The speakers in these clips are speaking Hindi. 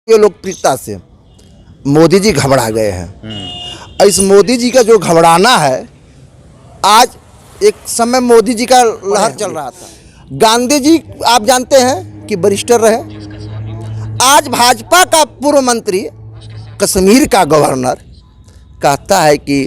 ये लोकप्रियता से मोदी जी घबरा गए हैं। और इस मोदी जी का जो घबराना है, आज एक समय मोदी जी का लहर चल रहा था। गांधी जी आप जानते हैं कि बैरिस्टर रहे। आज भाजपा का पूर्व मंत्री, कश्मीर का गवर्नर कहता है कि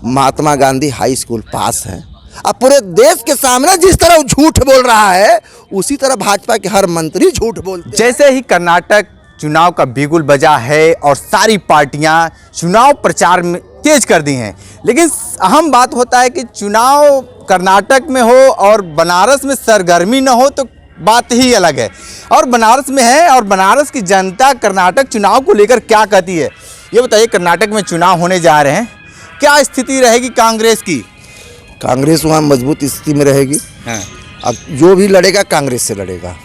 महात्मा गांधी हाई स्कूल पास है। अब पूरे देश के सामने जिस तरह वो झूठ बोल रहा है, उसी तरह भाजपा के हर मंत्री झूठ बोलते हैं। जैसे ही कर्नाटक चुनाव का बिगुल बजा है और सारी पार्टियां चुनाव प्रचार में तेज कर दी हैं, लेकिन अहम बात होता है कि चुनाव कर्नाटक में हो और बनारस में सरगर्मी न हो तो बात ही अलग है। और बनारस में है और बनारस की जनता कर्नाटक चुनाव को लेकर क्या कहती है, ये बताइए। कर्नाटक में चुनाव होने जा रहे हैं, क्या स्थिति रहेगी कांग्रेस की? कांग्रेस वहाँ मजबूत स्थिति में रहेगी। हाँ। अब जो भी लड़ेगा कांग्रेस से लड़ेगा।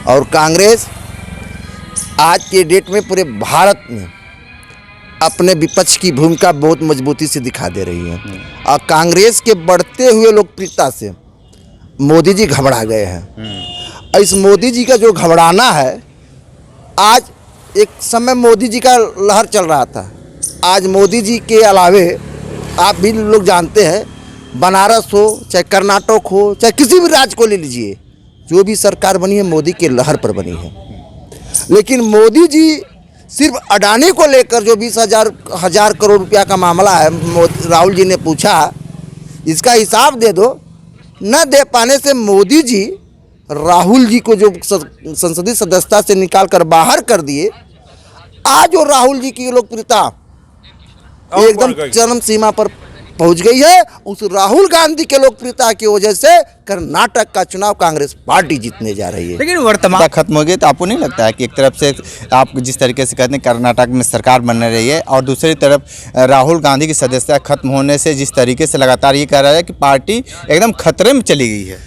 और कांग्रेस आज के डेट में पूरे भारत में अपने विपक्ष की भूमिका बहुत मजबूती से दिखा दे रही है। और कांग्रेस के बढ़ते हुए लोकप्रियता से मोदी जी घबरा गए हैं। और इस मोदी जी का जो घबराना है, आज एक समय मोदी जी का लहर चल रहा था। आज मोदी जी के अलावे आप भी लोग जानते हैं, बनारस हो चाहे कर्नाटक हो चाहे किसी भी राज्य को ले लीजिए, जो भी सरकार बनी है मोदी के लहर पर बनी है। लेकिन मोदी जी सिर्फ अडानी को लेकर जो 20,000 करोड़ रुपया का मामला है, राहुल जी ने पूछा इसका हिसाब दे दो, न दे पाने से मोदी जी राहुल जी को जो संसदीय सदस्यता से निकाल कर बाहर कर दिए। आज जो राहुल जी की लोकप्रियता एकदम चरम सीमा पर पहुंच गई है। उस राहुल गांधी के लोकप्रियता की वजह से कर्नाटक का चुनाव कांग्रेस पार्टी जीतने जा रही है। लेकिन वर्तमान खत्म हो गई तो आपको नहीं लगता है कि एक तरफ से आप जिस तरीके से कहते हैं कर्नाटक में सरकार बनने रही है और दूसरी तरफ राहुल गांधी की सदस्यता खत्म होने से जिस तरीके से लगातार ये कह रहा है कि पार्टी एकदम खतरे में चली गई है?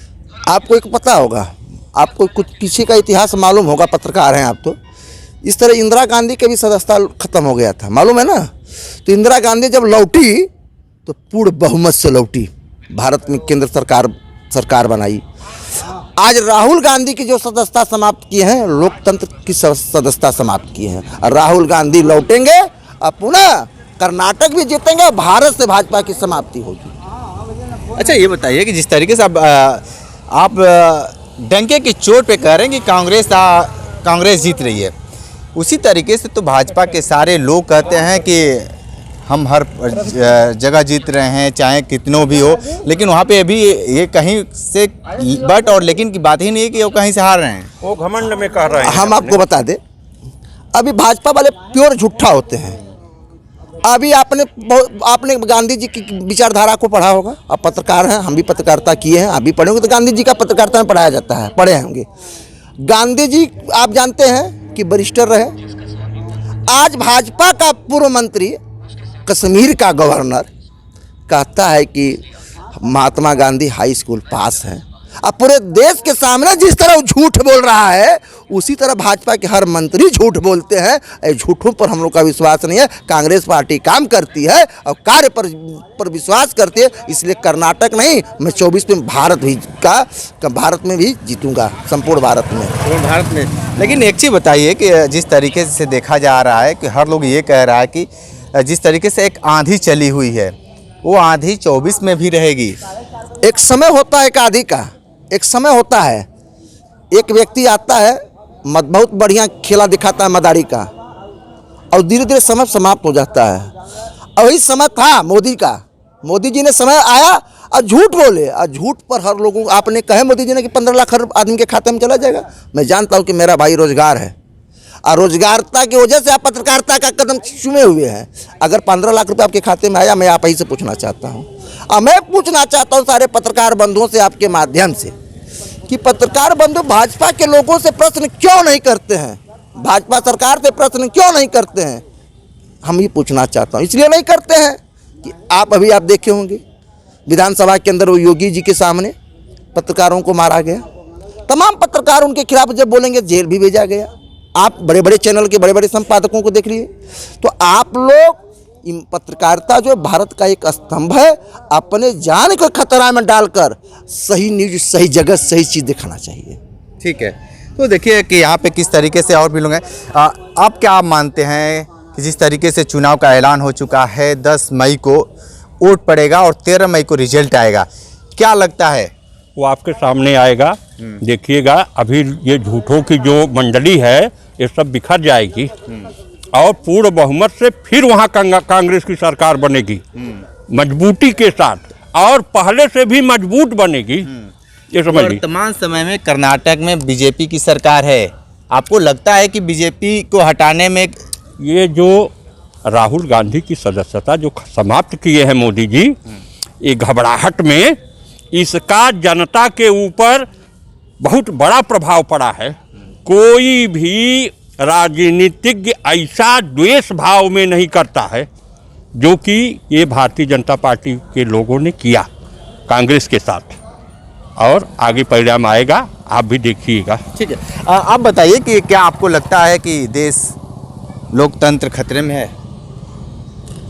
आपको एक पता होगा, आपको कुछ पीछे का इतिहास मालूम होगा, पत्रकार हैं आप तो। इस तरह इंदिरा गांधी के भी सदस्यता खत्म हो गया था, मालूम है ना। तो इंदिरा गांधी जब लौटी तो पूर्ण बहुमत से लौटी, भारत में केंद्र सरकार बनाई। आज राहुल गांधी की जो सदस्यता समाप्त किए हैं, लोकतंत्र की सदस्यता समाप्त किए हैं। और राहुल गांधी लौटेंगे और पुनः कर्नाटक भी जीतेंगे, भारत से भाजपा की समाप्ति होगी। अच्छा ये बताइए कि जिस तरीके से आप डंके की चोट पे कह रहे हैं कि कांग्रेस जीत रही है, उसी तरीके से तो भाजपा के सारे लोग कहते हैं कि हम हर जगह जीत रहे हैं चाहे कितनों भी हो, लेकिन वहाँ पे अभी ये कहीं से बट और लेकिन की बात ही नहीं है कि वो कहीं से हार रहे हैं। वो घमंड में कह रहे हैं। हम आपको बता दें, अभी भाजपा वाले प्योर झूठा होते हैं। अभी आपने गांधी जी की विचारधारा को पढ़ा होगा, आप पत्रकार हैं, हम भी पत्रकारिता किए हैं, आप भी पढ़े होंगे। तो गांधी जी का पत्रकारिता में पढ़ाया जाता है, पढ़े होंगे। गांधी जी आप जानते हैं कि बैरिस्टर रहे। आज भाजपा का पूर्व मंत्री, कश्मीर का गवर्नर कहता है कि महात्मा गांधी हाई स्कूल पास है। अब पूरे देश के सामने जिस तरह वो झूठ बोल रहा है, उसी तरह भाजपा के हर मंत्री झूठ बोलते हैं। झूठों पर हम लोग का विश्वास नहीं है। कांग्रेस पार्टी काम करती है और कार्य पर विश्वास करती है। इसलिए कर्नाटक नहीं, मैं 24 में भारत में भी जीतूंगा, संपूर्ण भारत में। लेकिन एक चीज़ बताइए कि जिस तरीके से देखा जा रहा है कि हर लोग ये कह रहा है कि जिस तरीके से एक आंधी चली हुई है, वो आंधी 24 में भी रहेगी। एक समय होता है एक आंधी का, एक समय होता है। एक व्यक्ति आता है, बहुत बढ़िया खेला दिखाता है मदारी का, और धीरे धीरे समय समाप्त हो जाता है। और वही समय था मोदी का। मोदी जी ने समय आया और झूठ बोले, और झूठ पर हर लोगों को आपने कहे मोदी जी ने कि 15 लाख आदमी के खाते में चला जाएगा। मैं जानता हूँ कि मेरा भाई रोजगार है, और रोजगारता की वजह से आप पत्रकारिता का कदम चुमे हुए हैं। अगर 15 लाख रुपए आपके खाते में आया, मैं आप ही से पूछना चाहता हूं, और मैं पूछना चाहता हूं सारे पत्रकार बंधुओं से आपके माध्यम से कि पत्रकार बंधु भाजपा के लोगों से प्रश्न क्यों नहीं करते हैं, भाजपा सरकार से प्रश्न क्यों नहीं करते हैं। हम ये पूछना चाहता हूँ, इसलिए नहीं करते हैं कि आप देखे होंगे विधानसभा के अंदर वो योगी जी के सामने पत्रकारों को मारा गया। तमाम पत्रकार उनके खिलाफ जब बोलेंगे जेल भी भेजा गया। आप बड़े बड़े चैनल के बड़े बड़े संपादकों को देख लिए। तो आप लोग पत्रकारिता जो भारत का एक स्तंभ है, अपने जान को खतरा में डालकर सही न्यूज, सही जगह, सही चीज़ दिखाना चाहिए। ठीक है, तो देखिए कि यहाँ पे किस तरीके से और भी लोग हैं। आप क्या मानते हैं कि जिस तरीके से चुनाव का ऐलान हो चुका है, 10 मई को वोट पड़ेगा और 13 मई को रिजल्ट आएगा, क्या लगता है? वो आपके सामने आएगा, देखिएगा। अभी ये झूठों की जो मंडली है ये सब बिखर जाएगी और पूर्ण बहुमत से फिर वहाँ कांग्रेस की सरकार बनेगी मजबूती के साथ, और पहले से भी मजबूत बनेगी। ये समझ लीजिए। वर्तमान समय में कर्नाटक में बीजेपी की सरकार है, आपको लगता है कि बीजेपी को हटाने में ये जो राहुल गांधी की सदस्यता जो समाप्त किए हैं मोदी जी, ये घबराहट में इसका जनता के ऊपर बहुत बड़ा प्रभाव पड़ा है। कोई भी राजनीतिज्ञ ऐसा द्वेष भाव में नहीं करता है जो कि ये भारतीय जनता पार्टी के लोगों ने किया कांग्रेस के साथ, और आगे परिणाम आएगा, आप भी देखिएगा। ठीक है। आप बताइए कि क्या आपको लगता है कि देश लोकतंत्र खतरे में है?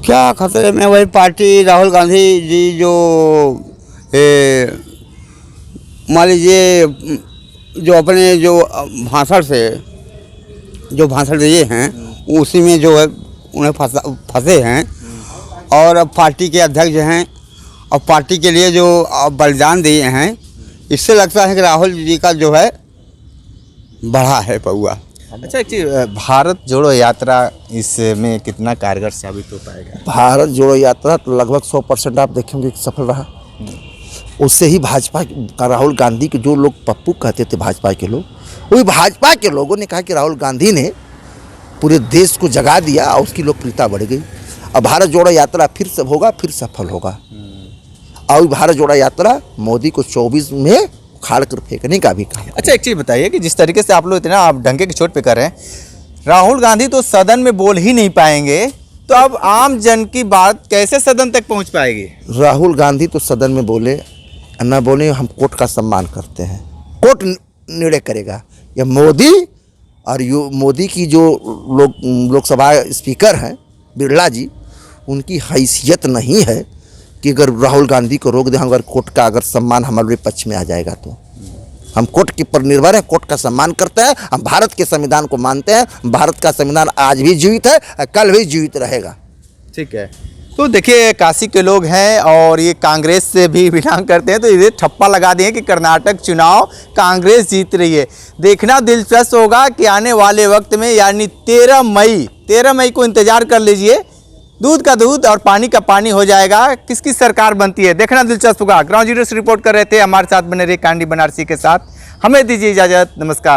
क्या खतरे में? वही पार्टी राहुल गांधी जी जो मान लीजिए जो अपने जो भाषण दिए हैं उसी में जो है उन्हें फंसे हैं, और अब पार्टी के अध्यक्ष हैं और पार्टी के लिए जो बलिदान दिए हैं, इससे लगता है कि राहुल जी का जो है बढ़ा है पौआ। अच्छा, एक चीज़, भारत जोड़ो यात्रा इसमें कितना कारगर साबित हो पाएगा? भारत जोड़ो यात्रा तो लगभग 100% आप देखेंगे कि सफल रहा। उससे ही भाजपा का, राहुल गांधी के जो लोग पप्पू कहते थे भाजपा के लोग, वही भाजपा के लोगों ने कहा कि राहुल गांधी ने पूरे देश को जगा दिया और उसकी लोकप्रियता बढ़ गई। अब भारत जोड़ो यात्रा फिर से होगा, फिर सफल होगा, और भारत जोड़ो यात्रा मोदी को 24 में उखाड़ कर फेंकने का भी काम। अच्छा, एक चीज़ बताइए कि जिस तरीके से आप लोग इतना आप डंके की चोट पे कर रहे हैं, राहुल गांधी तो सदन में बोल ही नहीं पाएंगे, तो अब आम जन की बात कैसे सदन तक पहुंच पाएगी? राहुल गांधी तो सदन में बोले न बोले, हम कोर्ट का सम्मान करते हैं, कोर्ट निर्णय करेगा। या मोदी और मोदी की जो लोकसभा स्पीकर हैं बिरला जी, उनकी हैसियत नहीं है कि अगर राहुल गांधी को रोक दें, अगर कोर्ट का अगर सम्मान हमारे पक्ष में आ जाएगा तो हम कोर्ट के पर निर्भर हैं, कोर्ट का सम्मान करते हैं, हम भारत के संविधान को मानते हैं। भारत का संविधान आज भी जीवित है, कल भी जीवित रहेगा। ठीक है। तो देखिए, काशी के लोग हैं और ये कांग्रेस से भी बिलोंग करते हैं, तो ये ठप्पा लगा दिए कि कर्नाटक चुनाव कांग्रेस जीत रही है। देखना दिलचस्प होगा कि आने वाले वक्त में, यानी 13 मई को इंतजार कर लीजिए, दूध का दूध और पानी का पानी हो जाएगा, किसकी सरकार बनती है देखना दिलचस्प होगा। ग्राउंड जीरो से रिपोर्ट कर रहे थे, हमारे साथ बने रहे कांडी बनारसी के साथ। हमें दीजिए इजाज़त, नमस्कार।